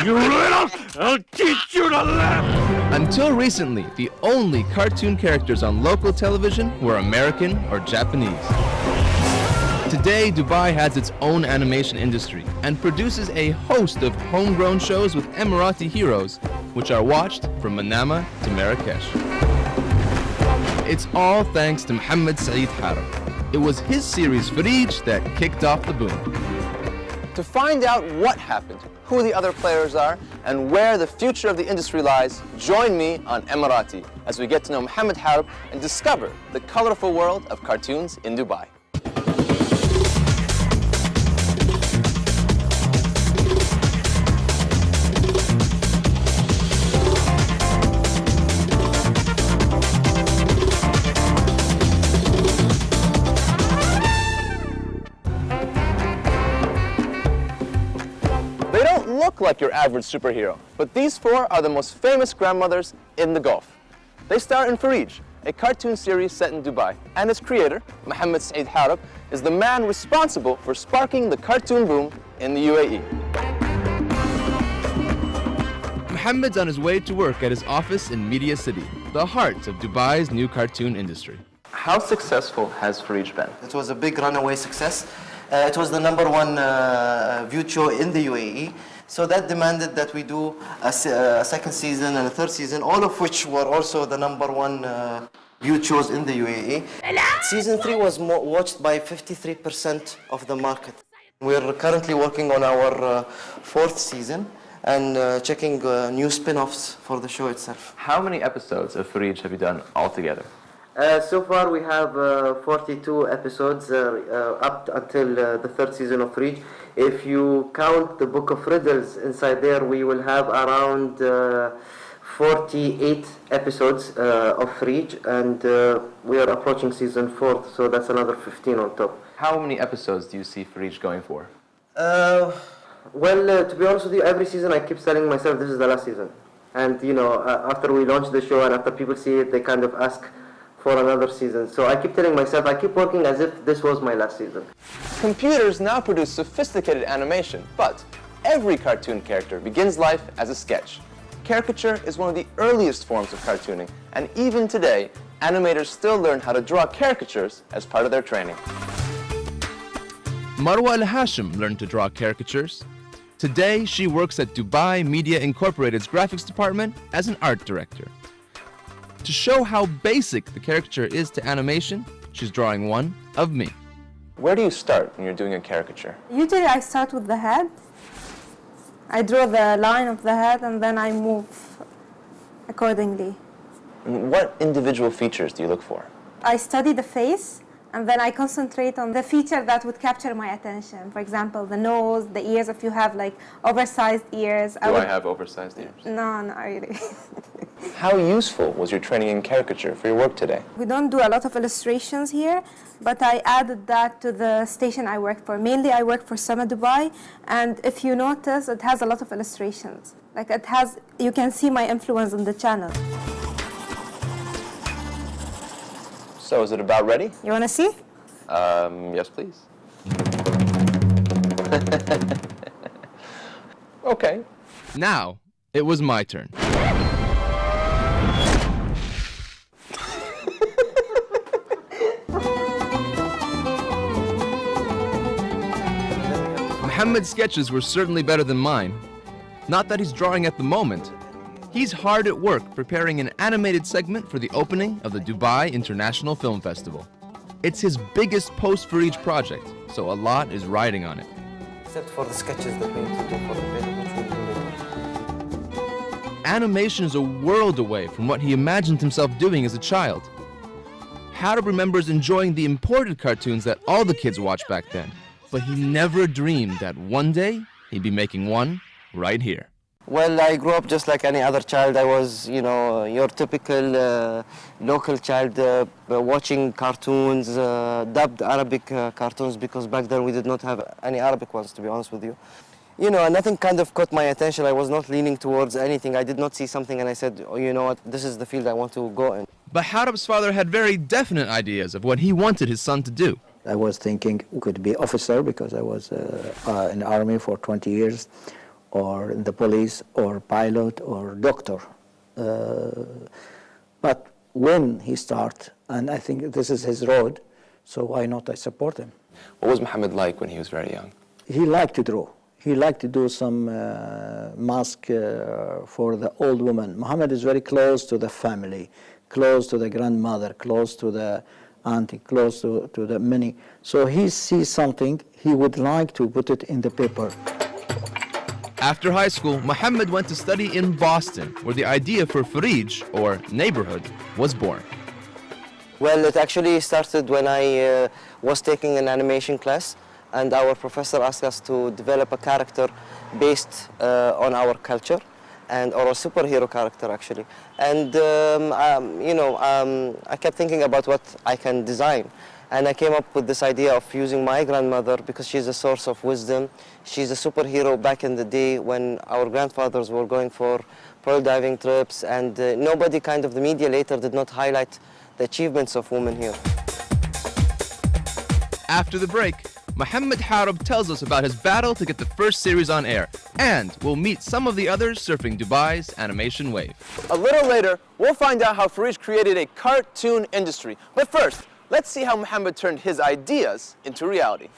You little, I'll teach you to live! Until recently, the only cartoon characters on local television were American or Japanese. Today, Dubai has its own animation industry and produces a host of homegrown shows with Emirati heroes, which are watched from Manama to Marrakesh. It's all thanks to Mohammed Saeed Harab. It was his series Freej that kicked off the boom. To find out what happened, who the other players are, and where the future of the industry lies, join me on Emirati as we get to know Mohammed Harab and discover the colorful world of cartoons in Dubai. They don't look like your average superhero, but these four are the most famous grandmothers in the Gulf. They star in Freej, a cartoon series set in Dubai, and its creator, Mohammed Saeed Harab, is the man responsible for sparking the cartoon boom in the UAE. Mohammed's on his way to work at his office in Media City, the heart of Dubai's new cartoon industry. How successful has Freej been? It was a big runaway success. It was the #1 viewed show in the UAE. So that demanded that we do a second season and a third season, all of which were also the #1 viewed shows in the UAE. Season 3 was watched by 53% of the market. We're currently working on our fourth season and checking new spin-offs for the show itself. How many episodes of Freej have you done altogether? So far we have 42 episodes up until the third season of Freej. If you count the Book of Riddles inside there, we will have around 48 episodes of Freej, and we are approaching season 4, so that's another 15 on top. How many episodes do you see Freej going for? Well, to be honest with you, every season I keep telling myself this is the last season. And, you know, after we launch the show and after people see it, they kind of ask for another season. So I keep telling myself, I keep working as if this was my last season. Computers now produce sophisticated animation, but every cartoon character begins life as a sketch. Caricature is one of the earliest forms of cartooning, and even today, animators still learn how to draw caricatures as part of their training. Marwa Al-Hashim learned to draw caricatures. Today, she works at Dubai Media Incorporated's graphics department as an art director. To show how basic the caricature is to animation, she's drawing one of me. Where do you start when you're doing a caricature? Usually I start with the head. I draw the line of the head and then I move accordingly. And what individual features do you look for? I study the face and then I concentrate on the feature that would capture my attention. For example, the nose, the ears, if you have like oversized ears. Do I have oversized ears? No, not really. How useful was your training in caricature for your work today? We don't do a lot of illustrations here, but I added that to the station I work for. Mainly I work for Sama Dubai, and if you notice, it has a lot of illustrations. Like it has, you can see my influence on the channel. So is it about ready? You want to see? Yes, please. Okay. Now, it was my turn. Mohammed's sketches were certainly better than mine. Not that he's drawing at the moment. He's hard at work preparing an animated segment for the opening of the Dubai International Film Festival. It's his biggest post-Freej project, so a lot is riding on it. Except for the sketches that we need to do for the video, which we'll do later. Animation is a world away from what he imagined himself doing as a child. Harab remembers enjoying the imported cartoons that all the kids watched back then, but he never dreamed that one day he'd be making one right here. Well, I grew up just like any other child. I was, you know, your typical local child watching cartoons, dubbed Arabic cartoons, because back then we did not have any Arabic ones, to be honest with you. You know, nothing kind of caught my attention. I was not leaning towards anything. I did not see something and I said, oh, you know what, this is the field I want to go in. But Harab's father had very definite ideas of what he wanted his son to do. I was thinking could be officer because I was in the army for 20 years, or in the police or pilot or doctor. But when he starts, and I think this is his road, so why not I support him. What was Mohammed like when he was very young? He liked to draw. He liked to do some mask for the old woman. Mohammed is very close to the family, close to the grandmother, close to the auntie, close to the many. So he sees something, he would like to put it in the paper. After high school, Mohammed went to study in Boston, where the idea for Freej, or neighborhood, was born. Well, it actually started when I was taking an animation class, and our professor asked us to develop a character based on our culture, or a superhero character actually. And I kept thinking about what I can design. And I came up with this idea of using my grandmother because she's a source of wisdom. She's a superhero back in the day when our grandfathers were going for pearl diving trips, and nobody, kind of the media later, did not highlight the achievements of women here. After the break, Mohammed Harab tells us about his battle to get the first series on air, and we'll meet some of the others surfing Dubai's animation wave. A little later, we'll find out how Freej created a cartoon industry. But first, let's see how Mohammed turned his ideas into reality.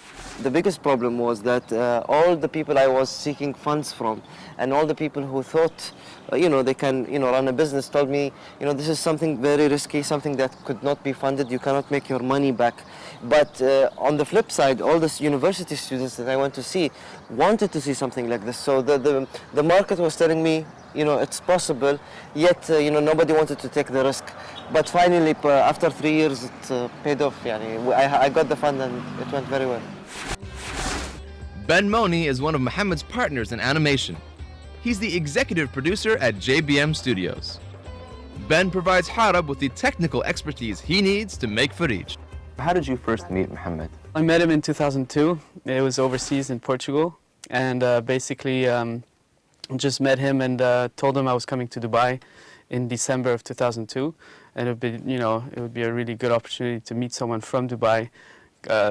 The biggest problem was that all the people I was seeking funds from, and all the people who thought, they can, run a business, told me, this is something very risky, something that could not be funded. You cannot make your money back. But on the flip side, all these university students that I went to see wanted to see something like this. So the market was telling me, it's possible, yet nobody wanted to take the risk. But finally, after 3 years, it paid off. I got the fund and it went very well. Ben Moni is one of Mohammed's partners in animation. He's the executive producer at JBM Studios. Ben provides Harab with the technical expertise he needs to make Freej. How did you first meet Mohammed? I met him in 2002. It was overseas in Portugal, and basically just met him and told him I was coming to Dubai in December of 2002, and it would be a really good opportunity to meet someone from Dubai,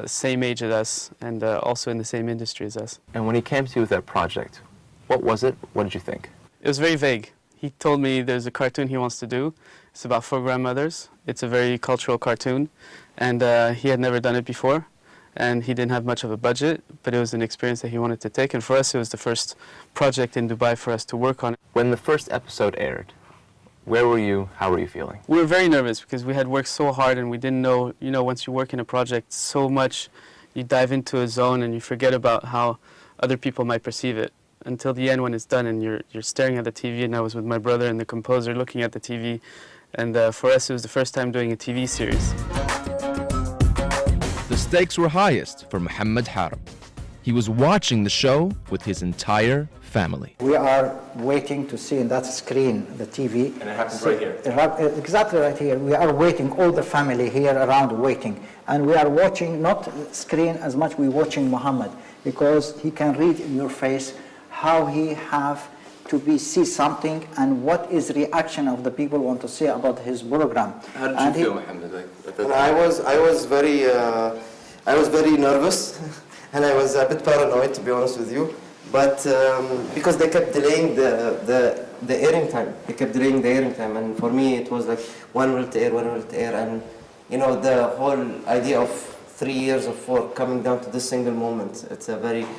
same age as us, and also in the same industry as us. And when he came to you with that project, what was it? What did you think? It was very vague. He told me there's a cartoon he wants to do. It's about 4 grandmothers. It's a very cultural cartoon, and he had never done it before, and he didn't have much of a budget, but it was an experience that he wanted to take, and for us it was the first project in Dubai for us to work on. When the first episode aired, where were you? How were you feeling? We were very nervous because we had worked so hard, and we didn't know, once you work in a project so much, you dive into a zone and you forget about how other people might perceive it until the end when it's done and you're staring at the TV. And I was with my brother and the composer looking at the TV, and for us it was the first time doing a TV series. The stakes were highest for Mohammed Harab. He was watching the show with his entire family. We are waiting to see in that screen, the TV. And it happens right here. Exactly right here. We are waiting, all the family here around waiting. And we are watching, not screen as much, we're watching Mohammed, because he can read in your face how he have to see something and what is reaction of the people want to say about his program. How did you feel, Mohammed? I was very nervous, and I was a bit paranoid, to be honest with you. But because they kept delaying the airing time, and for me it was like one reel to air, and the whole idea of 3 years of work coming down to this single moment.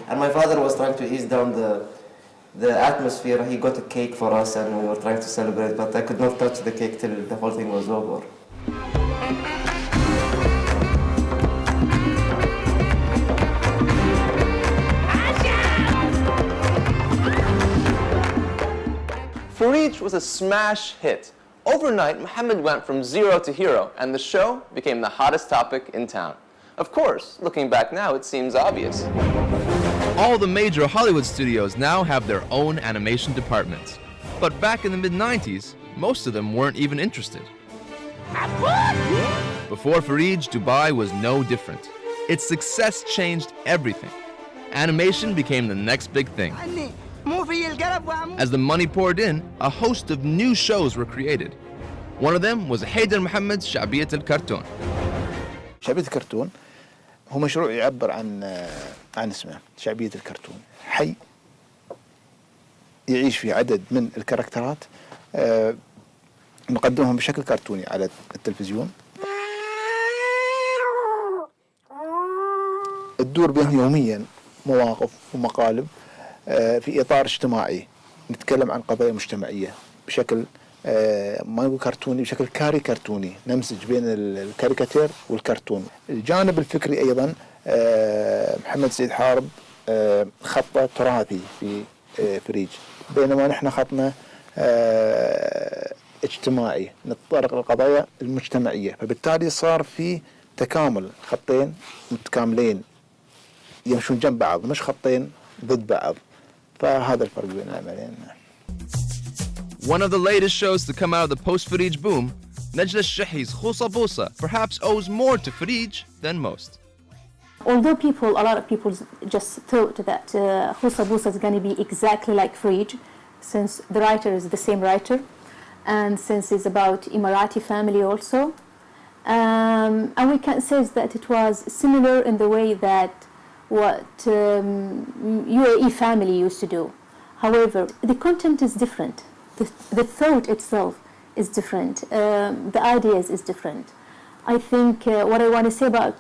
And my father was trying to ease down the atmosphere. He got a cake for us, and we were trying to celebrate, but I could not touch the cake till the whole thing was over. Freej was a smash hit. Overnight, Mohammed went from zero to hero, and the show became the hottest topic in town. Of course, looking back now, it seems obvious. All the major Hollywood studios now have their own animation departments. But back in the mid-90s, most of them weren't even interested. Before Freej, Dubai was no different. Its success changed everything. Animation became the next big thing. As the money poured in, a host of new shows were created. One of them was Haydar Mohammed's شعبية الكرتون. شعبية الكرتون هو مشروع يعبر عن اسمه، شعبية الكرتون، حي يعيش فيه عدد من الكاركترات نقدمهم بشكل كرتوني على التلفزيون. تدور بهم يوميا مواقف ومقالب في إطار اجتماعي، نتكلم عن قضايا مجتمعية بشكل ما هو كرتوني، بشكل كاريكرتوني، نمزج بين الكاريكاتير والكرتون. الجانب الفكري أيضا محمد سعيد حارب خطة تراثي في فريج، بينما نحن خطنا اجتماعي، نتطرق للقضايا المجتمعية، فبالتالي صار في تكامل، خطين متكاملين يمشون جنب بعض، مش خطين ضد بعض. فهذا الفرق بين العملين. One of the latest shows to come out of the post-Freej boom, Najla Shahi's Khusa Busa perhaps owes more to Freej than most. Although a lot of people just thought that Khusa Busa is going to be exactly like Freej, since the writer is the same writer, and since it's about Emirati family also. And we can say that it was similar in the way that what UAE family used to do. However, the content is different. The thought itself is different. The ideas is different. I think what I want to say about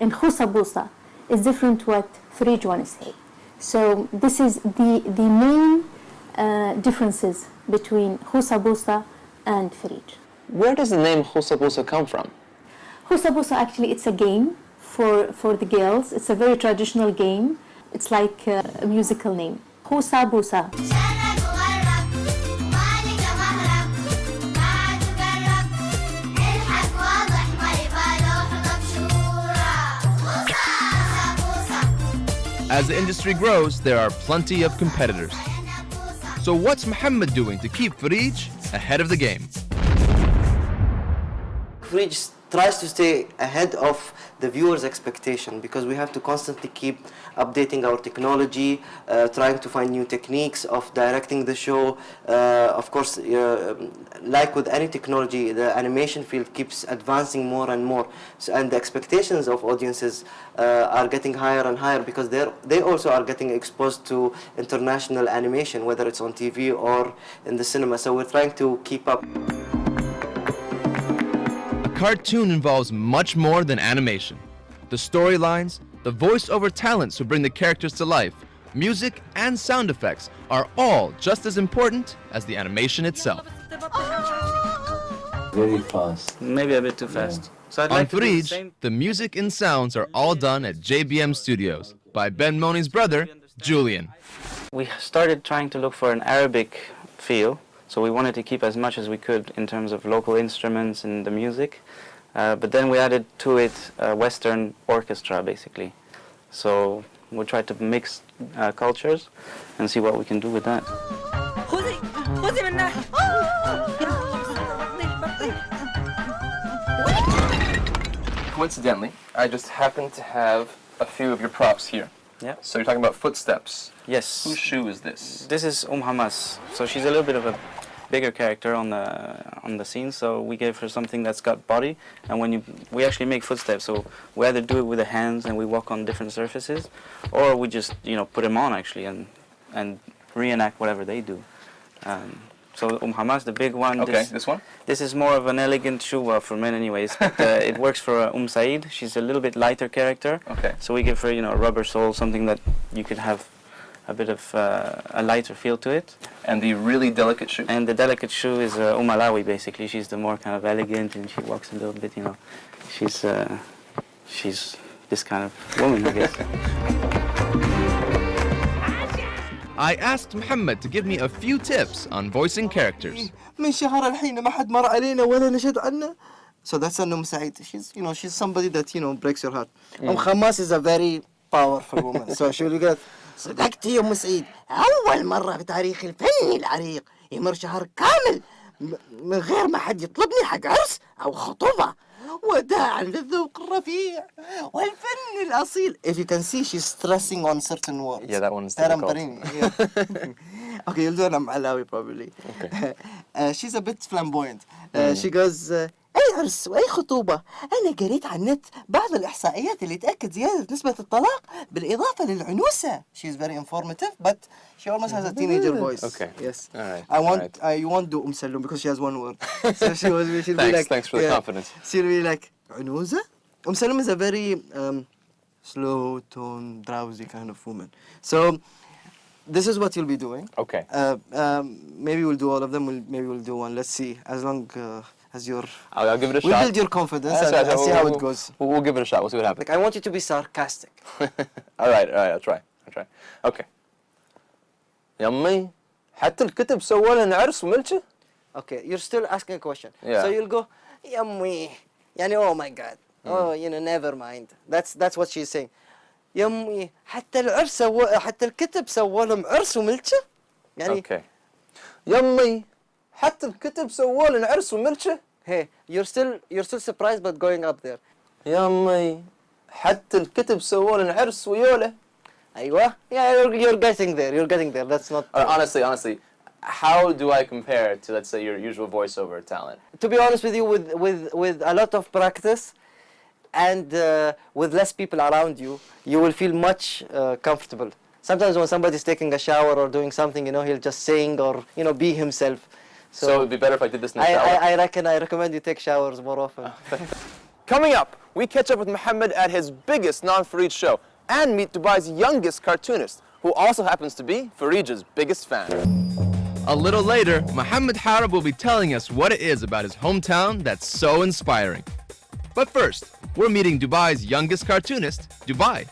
in Khusa Busa is different what Freej want to say. So this is the main differences between Khusa Busa and Freej. Where does the name Khusa Busa come from? Khusa Busa actually it's a game for the girls. It's a very traditional game. It's like a musical name. Khusa Busa. As the industry grows, there are plenty of competitors. So what's Muhammad doing to keep Freej ahead of the game? Freej tries to stay ahead of the viewer's expectation, because we have to constantly keep updating our technology, trying to find new techniques of directing the show. Of course, like with any technology, the animation field keeps advancing more and more, and the expectations of audiences are getting higher and higher, because they also are getting exposed to international animation, whether it's on TV or in the cinema. So we're trying to keep up. Cartoon involves much more than animation. The storylines, the voice-over talents who bring the characters to life, music and sound effects are all just as important as the animation itself. Very fast. Maybe a bit too fast. So I'd On like to do the Freej, same. the music and sounds are all done at JBM Studios by Ben Moni's brother, Julian. We started trying to look for an Arabic feel, so we wanted to keep as much as we could in terms of local instruments and the music. But then we added to it a Western orchestra, basically. So we'll try to mix cultures and see what we can do with that. Coincidentally, I just happen to have a few of your props here. Yeah. So you're talking about footsteps. Yes. Whose shoe is this? This is Hamas. So she's a little bit of a bigger character on the scene. So we gave her something that's got body, and we actually make footsteps. So we either do it with the hands and we walk on different surfaces, or we just put them on actually and reenact whatever they do. So Hamas, the big one. Okay, this one? This is more of an elegant shoe, for men anyways. But, it works for Saeed. She's a little bit lighter character. Okay. So we give her, a rubber sole, something that you could have a bit of a lighter feel to it. And the really delicate shoe? And the delicate shoe is Alawi, basically. She's the more kind of elegant, and she walks a little bit, She's this kind of woman, I guess. I asked Muhammad to give me a few tips on voicing characters. من شهر الحين ما حد مر علينا ولا نشهد عنه. So that's Saeed. She's somebody that breaks your heart. Khamas is a very powerful woman. So she will get صدقتي يا سعيد، أول مرة في تاريخ الفن العريق يمر شهر كامل من غير ما حد يطلبني حق عرس أو خطوبة، وداعا للذوق الرفيع والفن الأصيل. If you can see, she's stressing on certain words. Yeah, that one's difficult. Okay, you'll do it. I'm Alawi probably. Okay. She's a bit flamboyant. She goes, أي عرس وأي خطوبة. أنا قريت عن النت بعض الإحصائيات اللي تأكد زيادة نسبة الطلاق بالإضافة للعنوسة. She's very informative, but she almost has a teenager voice. Okay. Yes. All right. I won't do Salum because she has one word. So she'll be like. Thanks for the confidence. She'll be like عنوسة. Salum is a very slow tone, drowsy kind of woman. So this is what you'll be doing. Okay. Maybe we'll do all of them. Maybe we'll do one. Let's see. As long as you're. I'll give it a shot. We'll build your confidence and see how it goes. We'll give it a shot. We'll see what happens. Like, I want you to be sarcastic. all right. I'll try. Okay. يمي حتى الكتب سووا لنا عرس وملكه. Okay, you're still asking a question. Yeah. So you'll go, يمي, يعني oh my God. Oh, never mind. That's what she's saying. يمي حتى العرس حتى الكتب سووا لهم عرس وملكه. يعني. Okay. يمي حتى الكتب سووا لنا عرس وملكه. Hey, you're still surprised but going up there. يمي حتى الكتب سووا لنا عرس ويوله. أيوة. Yeah, you're getting there. You're getting there. That's not. Honestly, how do I compare to, let's say, your usual voiceover talent? To be honest with you, with a lot of practice and with less people around you, you will feel much comfortable. Sometimes when somebody's taking a shower or doing something, he'll just sing or, be himself. So it would be better if I did this in the shower? I recommend you take showers more often. Coming up, we catch up with Mohammed at his biggest non-Freej show and meet Dubai's youngest cartoonist, who also happens to be Freej's biggest fan. A little later, Mohammed Harab will be telling us what it is about his hometown that's so inspiring. But first, we're meeting Dubai's youngest cartoonist, Dubai.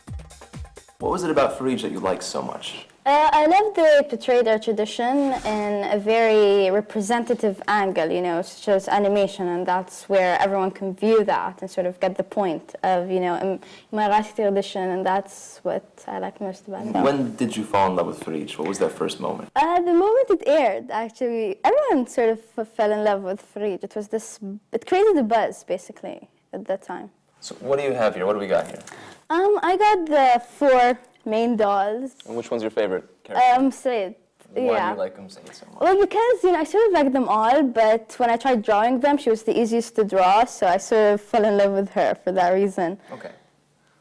What was it about Freej that you liked so much? I love the way it portrayed our tradition in a very representative angle, such as animation, and that's where everyone can view that and sort of get the point of, Emirati tradition, and that's what I like most about it. When did you fall in love with Freej? What was that first moment? The moment it aired, actually, everyone sort of fell in love with Freej. It created a buzz, basically, at that time. So what do you have here? What do we got here? I got the 4 main dolls. And which one's your favorite character? Said. Why Yeah. do you like Said so much? Well, because, I sort of liked them all, but when I tried drawing them, she was the easiest to draw, so I sort of fell in love with her for that reason. Okay.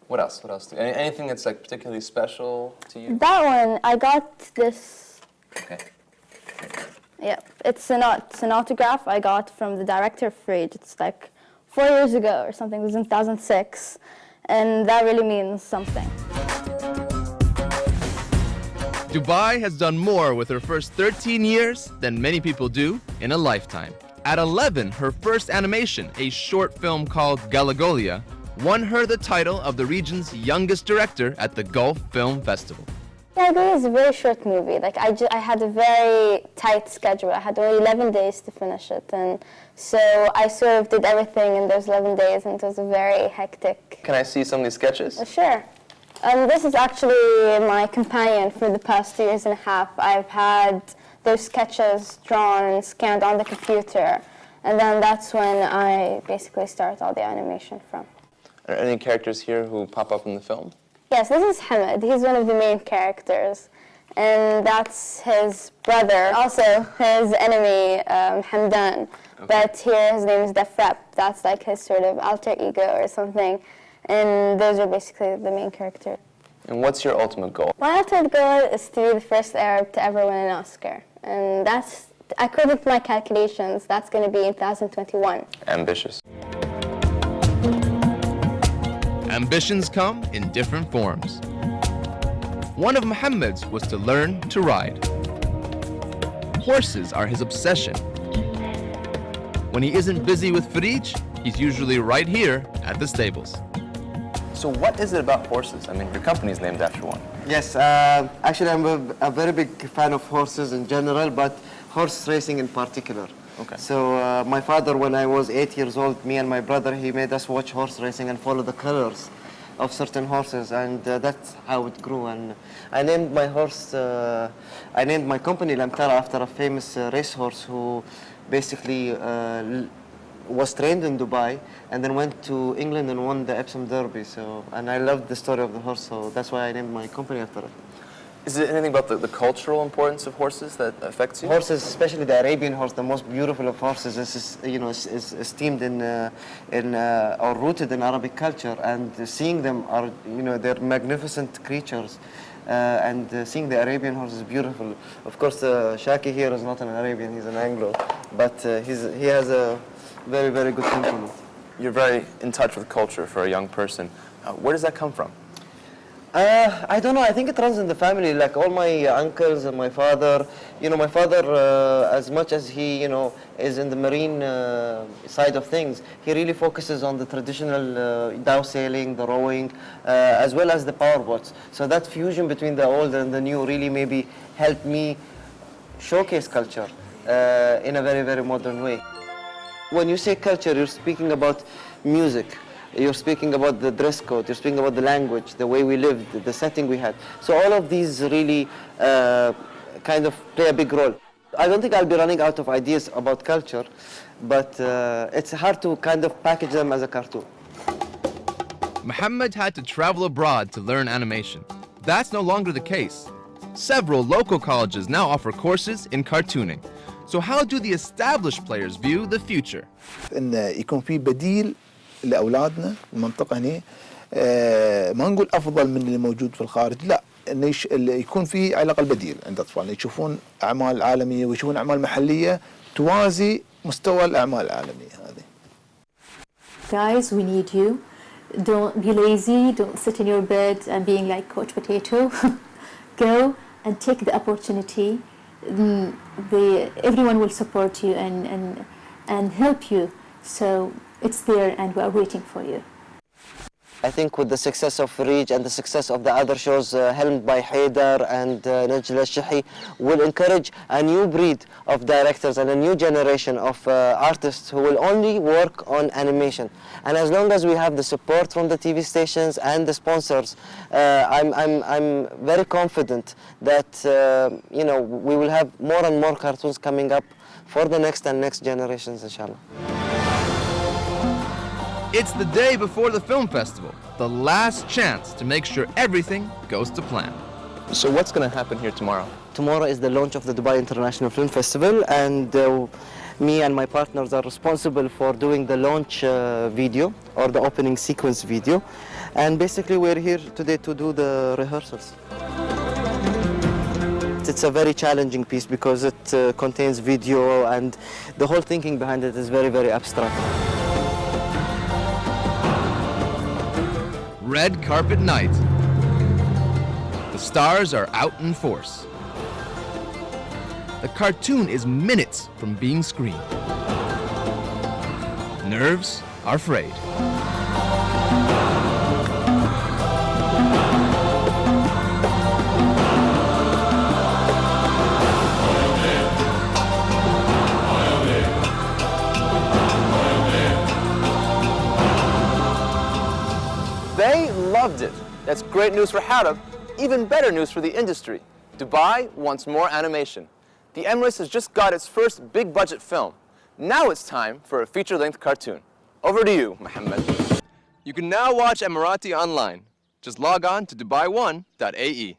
What else? Anything that's like particularly special to you? That one, I got this. Okay. Yeah, it's an autograph I got from the director of Freej. It's like 4 years ago or something. It was in 2006, and that really means something. Dubai has done more with her first 13 years than many people do in a lifetime. At 11, her first animation, a short film called Galagolia, won her the title of the region's youngest director at the Gulf Film Festival. Galagolia is a very short movie. Like I had a very tight schedule. I had only 11 days to finish it, and so I sort of did everything in those 11 days, and it was very hectic. Can I see some of these sketches? Sure. This is actually my companion for the past 2.5 years. I've had those sketches drawn and scanned on the computer, and then that's when I basically start all the animation from. Are there any characters here who pop up in the film? Yes, this is Hamid. He's one of the main characters, and that's his brother, also his enemy, Hamdan. Okay. But here his name is Dafrap. That's like his sort of alter ego or something. And those are basically the main characters. And what's your ultimate goal? My ultimate goal is to be the first Arab to ever win an Oscar. And that's, according to my calculations, that's going to be in 2021. Ambitious. Ambitions come in different forms. One of Mohammed's was to learn to ride. Horses are his obsession. When he isn't busy with Freej, he's usually right here at the stables. So what is it about horses? I mean, your company's named after one. Yes, actually I'm a very big fan of horses in general, but horse racing in particular. Okay. So my father, when I was 8 years old, me and my brother, he made us watch horse racing and follow the colors of certain horses, and that's how it grew. And I named my horse, I named my company Lamtara after a famous racehorse who basically was trained in Dubai and then went to England and won the Epsom Derby. So, and I loved the story of the horse, so that's why I named my company after it. Is it anything about the cultural importance of horses that affects you? Horses, especially the Arabian horse, the most beautiful of horses, is esteemed in or rooted in Arabic culture, and seeing them are, they're magnificent creatures, and seeing the Arabian horse is beautiful. Of course, Shaki here is not an Arabian; he's an Anglo, but he has a very, very good temperament. You're very in touch with culture for a young person. Where does that come from? I don't know. I think it runs in the family. Like all my uncles and my father. My father, as much as he, is in the marine side of things, he really focuses on the traditional dhow sailing, the rowing, as well as the power boats. So that fusion between the old and the new really maybe helped me showcase culture in a very, very modern way. When you say culture, you're speaking about music. You're speaking about the dress code, you're speaking about the language, the way we lived, the setting we had. So all of these really kind of play a big role. I don't think I'll be running out of ideas about culture, but it's hard to kind of package them as a cartoon. Muhammad had to travel abroad to learn animation. That's no longer the case. Several local colleges now offer courses in cartooning. So how do the established players view the future? إن يكون في بديل لأولادنا المنطقة هنا، ما نقول أفضل من اللي موجود في الخارج، لا، إنه يكون في على الأقل بديل عند أطفال، يشوفون أعمال عالمية ويشوفون أعمال محلية توازي مستوى الأعمال العالمية هذه. Guys, we need you. Don't be lazy. Don't sit in your bed and being like Coach Potato. Go and take the opportunity. Everyone will support you and help you. So it's there and we are waiting for you. I think with the success of Freej and the success of the other shows helmed by Haydar and Najla Shahi will encourage a new breed of directors and a new generation of artists who will only work on animation. And as long as we have the support from the TV stations and the sponsors, I'm very confident that we will have more and more cartoons coming up for the next and next generations, inshallah. It's the day before the film festival, the last chance to make sure everything goes to plan. So what's going to happen here tomorrow? Tomorrow is the launch of the Dubai International Film Festival, and me and my partners are responsible for doing the launch video or the opening sequence video. And basically we're here today to do the rehearsals. It's a very challenging piece because it contains video and the whole thinking behind it is very, very abstract. Red carpet night. The stars are out in force. The cartoon is minutes from being screened. Nerves are frayed. They loved it. That's great news for Harab, even better news for the industry. Dubai wants more animation. The Emirates has just got its first big budget film. Now it's time for a feature-length cartoon. Over to you, Mohammed. You can now watch Emirati online. Just log on to dubai1.ae.